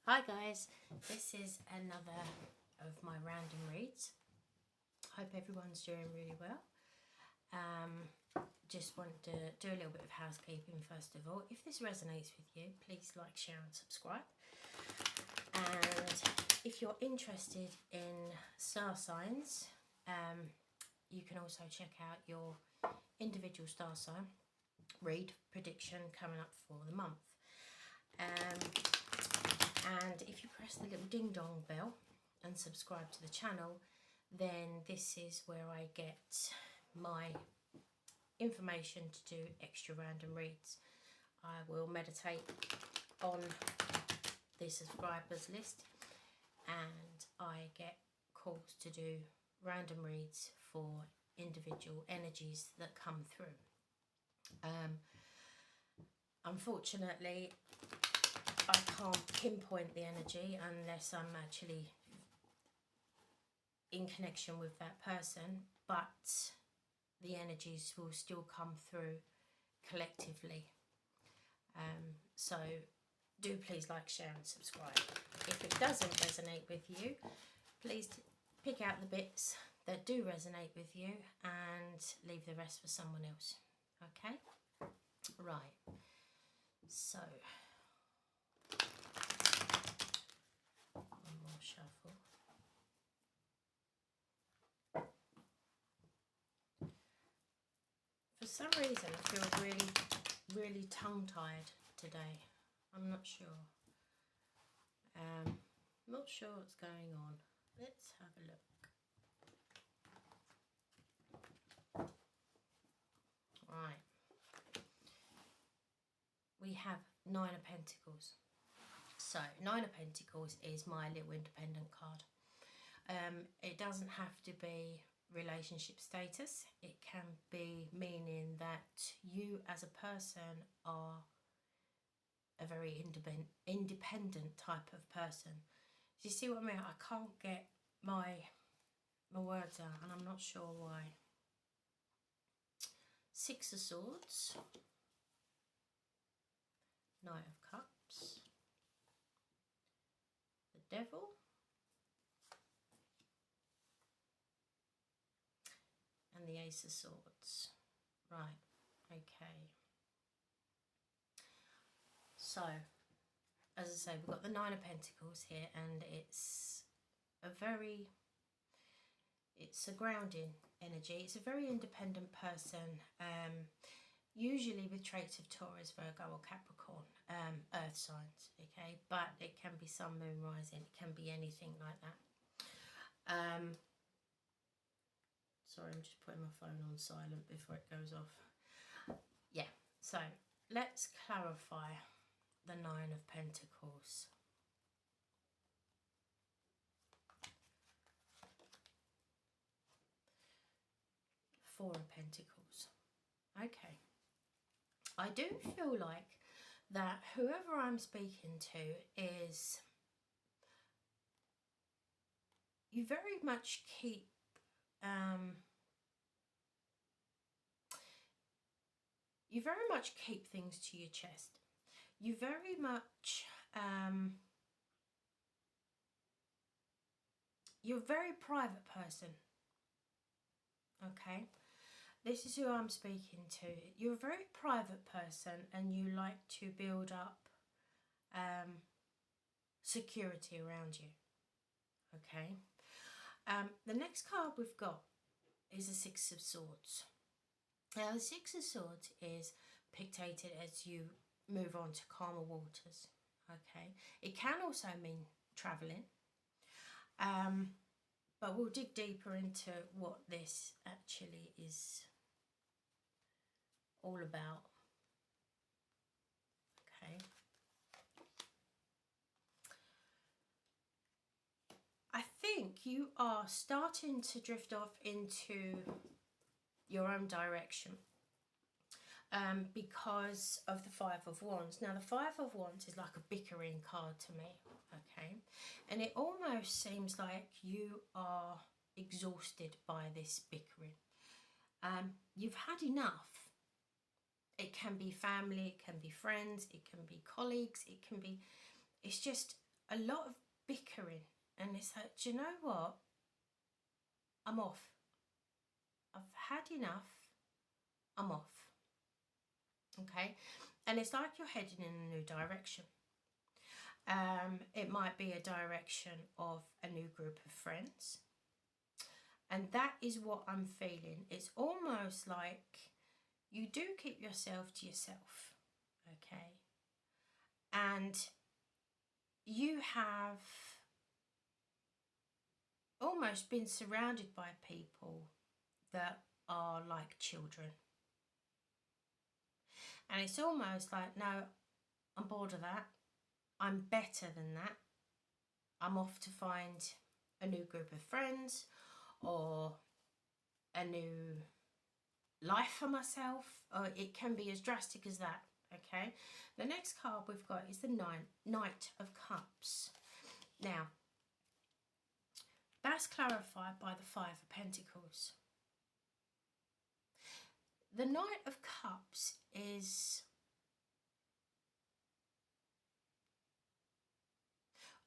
Hi guys, this is another of my random reads. Hope everyone's doing really well. Just want to do a little bit of housekeeping first of all. If this resonates with you, please like, share and subscribe. And if you're interested in star signs, you can also check out your individual star sign read prediction coming up for the month. And if you press the little ding dong bell and subscribe to the channel, then this is where I get my information to do extra random reads. I will meditate on the subscribers list and I get calls to do random reads for individual energies that come through. Unfortunately, I can't pinpoint the energy unless I'm actually in connection with that person, but the energies will still come through collectively. So do please like, share and subscribe. If it doesn't resonate with you, please pick out the bits that do resonate with you and leave the rest for someone else. Okay? Right. So one more shuffle. For some reason I feel really tongue-tied today. I'm not sure. Not sure what's going on. Let's have a look. Right. We have Nine of Pentacles. So Nine of Pentacles is my little independent card. It doesn't have to be relationship status. It can be meaning that you as a person are a very independent type of person. Do you see what I mean? I can't get my words out and I'm not sure why. Six of Swords, Knight of Cups, the Devil, and the Ace of Swords. Right, okay. So, as I say, we've got the Nine of Pentacles here, and it's a grounding energy. It's a very independent person, usually with traits of Taurus, Virgo or Capricorn, earth signs, okay? But it can be sun, moon, rising, it can be anything like that. Sorry, I'm just putting my phone on silent before it goes off. Yeah, so let's clarify the Nine of Pentacles. Four of Pentacles. Okay. I do feel like that whoever I'm speaking to is, you very much keep things to your chest. You very much you're a very private person. Okay, this is who I'm speaking to. You're a very private person and you like to build up security around you. Okay, the next card we've got is the Six of Swords. Now the Six of Swords is pictated as you move on to calmer waters. Okay, it can also mean travelling, but we'll dig deeper into what this actually is all about. Okay, I think you are starting to drift off into your own direction because of the Five of Wands. Now the Five of Wands is like a bickering card to me, okay, and it almost seems like you are exhausted by this bickering. You've had enough. It can be family, it can be friends, it can be colleagues, it can be, it's just a lot of bickering, and it's like, do you know what? I'm off. I've had enough. I'm off. Okay, and it's like you're heading in a new direction. It might be a direction of a new group of friends, and that is what I'm feeling. It's almost like you do keep yourself to yourself, okay, and you have almost been surrounded by people that are like children, and it's almost like, no, I'm bored of that. I'm better than that. I'm off to find a new group of friends or a new life for myself, or it can be as drastic as that. Okay, the next card we've got is the Knight of Cups. Now, that's clarified by the Five of Pentacles. The Knight of Cups is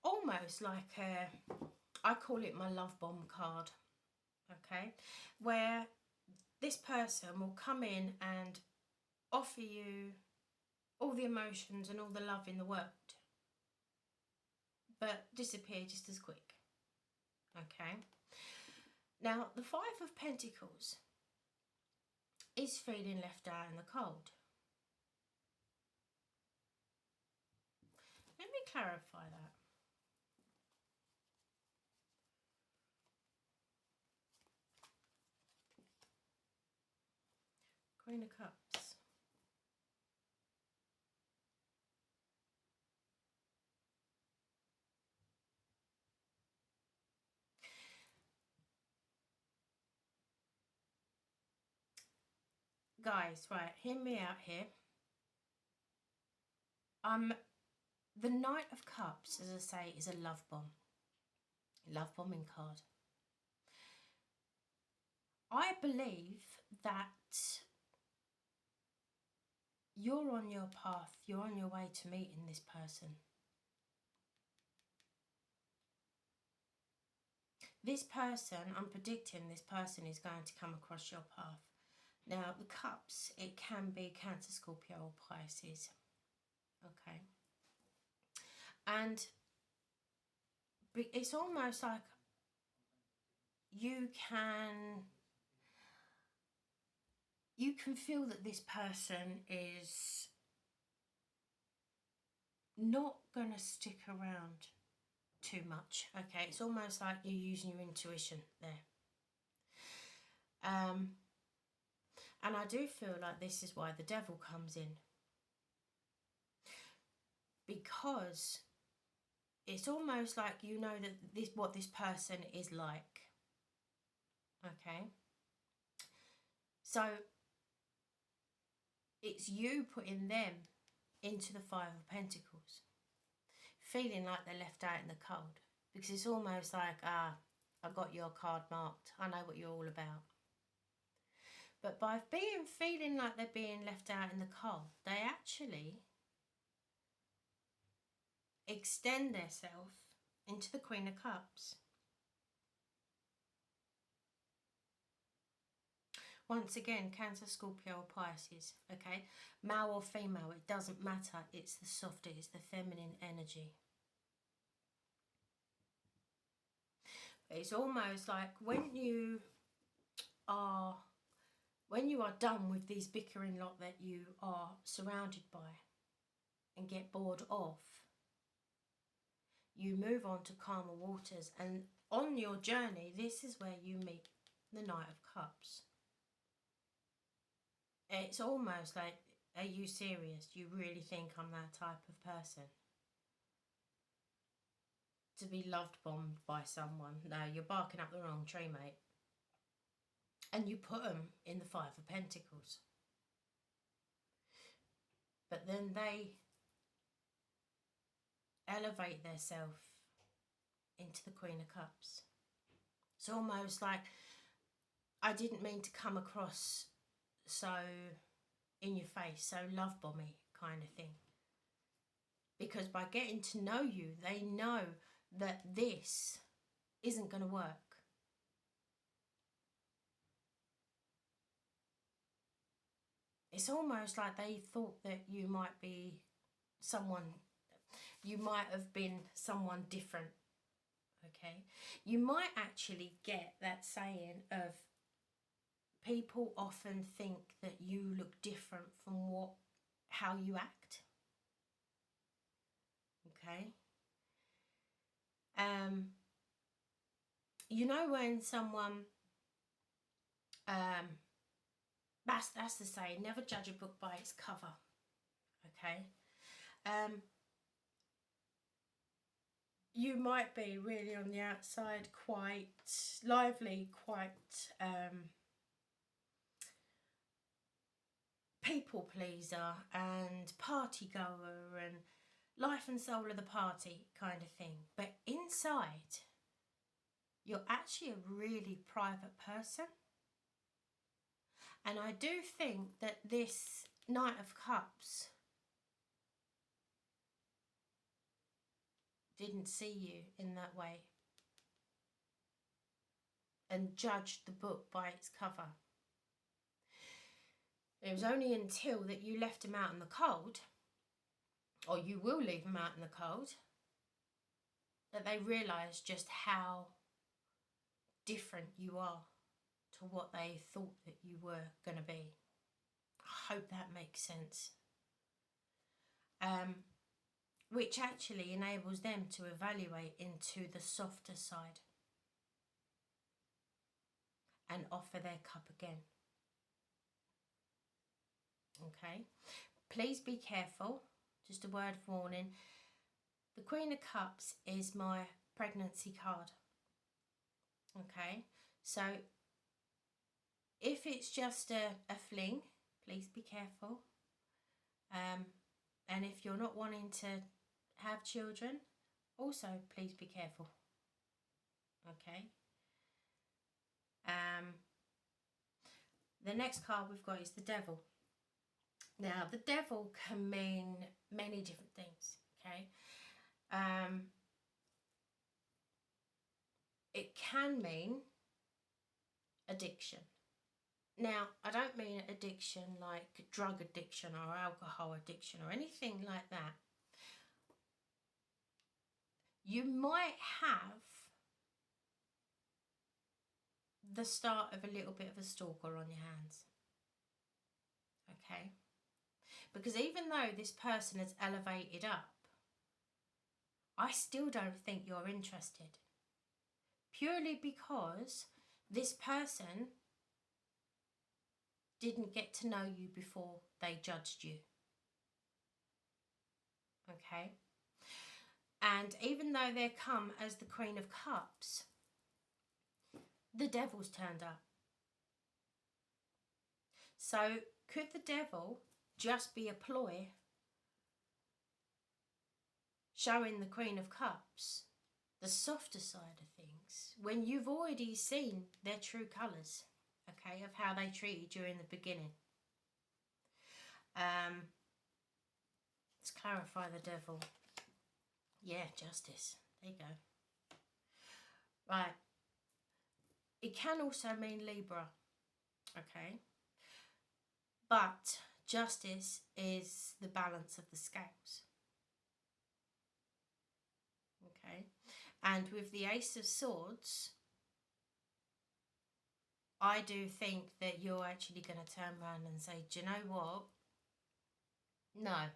almost like I call it my love bomb card, okay, where this person will come in and offer you all the emotions and all the love in the world, but disappear just as quick, okay. Now, the Five of Pentacles is feeling left out in the cold. Let me clarify that. Queen of Cups. Guys, right, hear me out here. The Knight of Cups, as I say, is a love bomb. Love bombing card. I believe that you're on your path, you're on your way to meeting this person. This person, I'm predicting this person is going to come across your path. Now, the Cups, it can be Cancer, Scorpio or Pisces. Okay. And it's almost like you can feel that this person is not going to stick around too much. Okay, it's almost like you're using your intuition there. And I do feel like this is why the Devil comes in, because it's almost like you know that what this person is like. Okay, so it's you putting them into the Five of Pentacles, feeling like they're left out in the cold, because it's almost like, I got your card marked, I know what you're all about. But by feeling like they're being left out in the cold, they actually extend themselves into the Queen of Cups. Once again, Cancer, Scorpio or Pisces, okay? Male or female, it doesn't matter. It's the softer, it's the feminine energy. It's almost like when you are done with these bickering lot that you are surrounded by and get bored of, you move on to calmer waters, and on your journey, this is where you meet the Knight of Cups. It's almost like, are you serious? Do you really think I'm that type of person? To be loved bombed by someone? No, you're barking up the wrong tree, mate. And you put them in the Five of Pentacles. But then they elevate themselves into the Queen of Cups. It's almost like, I didn't mean to come across so in your face, so love bomby kind of thing. Because by getting to know you, they know that this isn't going to work. It's almost like they thought that you might be someone, you might have been someone different. Okay, you might actually get that saying of people often think that you look different from how you act. Okay. You know when someone that's the saying, never judge a book by its cover. Okay. You might be really on the outside quite lively, quite people pleaser and party goer and life and soul of the party kind of thing. But inside, you're actually a really private person. And I do think that this Knight of Cups didn't see you in that way and judged the book by its cover. It was only until that you left him out in the cold, or you will leave him out in the cold, that they realised just how different you are to what they thought that you were going to be. I hope that makes sense. Which actually enables them to evaluate into the softer side and offer their cup again. Okay, please be careful. Just a word of warning. The Queen of Cups is my pregnancy card. Okay, so if it's just a fling, please be careful. And if you're not wanting to have children, also please be careful. Okay. The next card we've got is the Devil. Now, the Devil can mean many different things. Okay. It can mean addiction. Now, I don't mean addiction like drug addiction or alcohol addiction or anything like that. You might have the start of a little bit of a stalker on your hands. Okay? Because even though this person has elevated up, I still don't think you're interested. Purely because this person didn't get to know you before they judged you. Okay? And even though they come as the Queen of Cups, the Devil's turned up. So could the Devil just be a ploy showing the Queen of Cups the softer side of things when you've already seen their true colours, okay, of how they treated you in the beginning? Let's clarify the Devil. Yeah, Justice. There you go. Right. It can also mean Libra, okay? But Justice is the balance of the scales. Okay? And with the Ace of Swords, I do think that you're actually going to turn around and say, do you know what? No.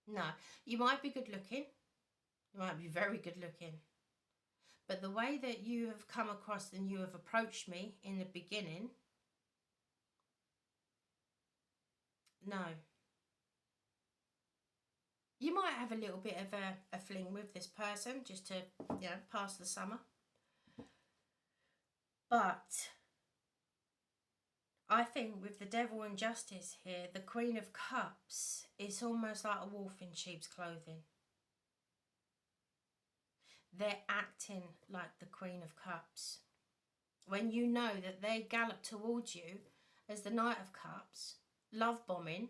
No. You might be good looking. You might be very good looking. But the way that you have come across and you have approached me in the beginning, no. You might have a little bit of a fling with this person just to, you know, pass the summer. But I think with the Devil and Justice here, the Queen of Cups is almost like a wolf in sheep's clothing. They're acting like the Queen of Cups. When you know that they gallop towards you as the Knight of Cups, love bombing,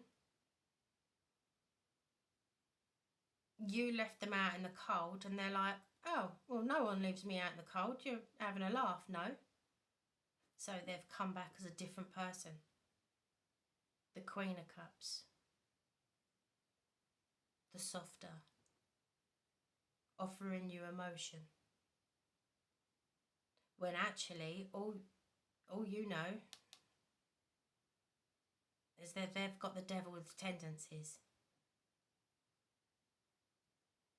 you left them out in the cold and they're like, oh, well, no one leaves me out in the cold. You're having a laugh. No. So they've come back as a different person. The Queen of Cups. The softer. Offering you emotion. When actually, all you know is that they've got the devil's tendencies.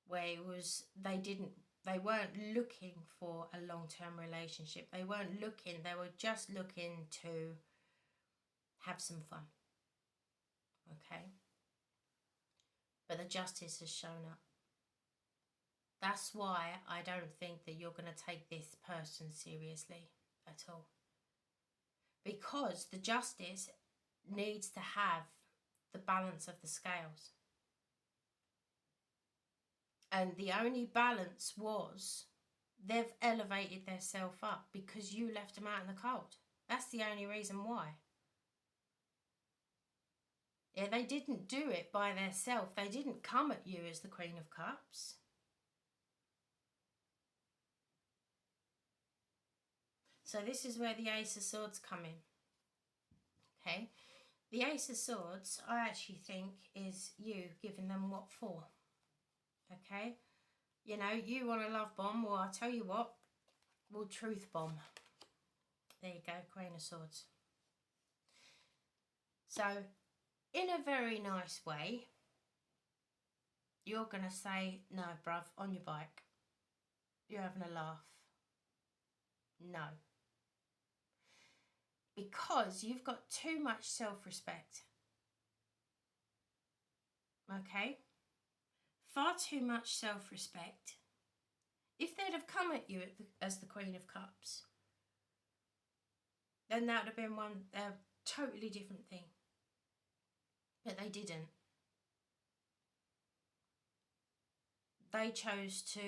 Where it was, they weren't looking for a long-term relationship. They weren't looking, they were just looking to have some fun. Okay? But the justice has shown up. That's why I don't think that you're going to take this person seriously at all. Because the justice needs to have the balance of the scales. And the only balance was they've elevated themselves up because you left them out in the cold. That's the only reason why. Yeah, they didn't do it by themselves. They didn't come at you as the Queen of Cups. So this is where the Ace of Swords come in. Okay. The Ace of Swords, I actually think, is you giving them what for. Okay. You know, you want a love bomb. Well, I'll tell you what. We'll truth bomb. There you go. Queen of Swords. So, in a very nice way, you're going to say, no, bruv, on your bike. You're having a laugh. No. Because you've got too much self-respect. Okay? Far too much self-respect. If they'd have come at you as the Queen of Cups, then that would have been a totally different thing. But they didn't. They chose to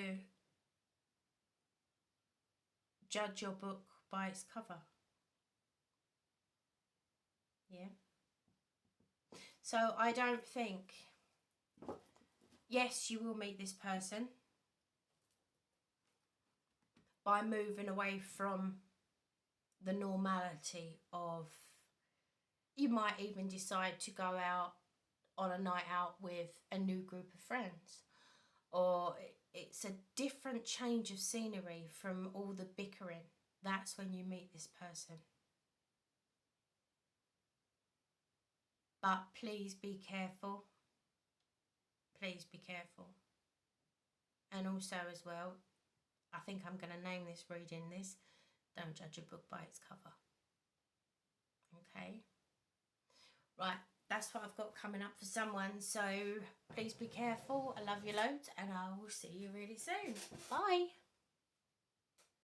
judge your book by its cover. Yeah. So I don't think, yes, you will meet this person by moving away from the normality of, you might even decide to go out on a night out with a new group of friends, or it's a different change of scenery from all the bickering. That's when you meet this person. But please be careful. Please be careful. And also as well, I think I'm going to name this reading this, don't judge a book by its cover. Okay. Right, that's what I've got coming up for someone. So please be careful. I love you loads and I will see you really soon. Bye.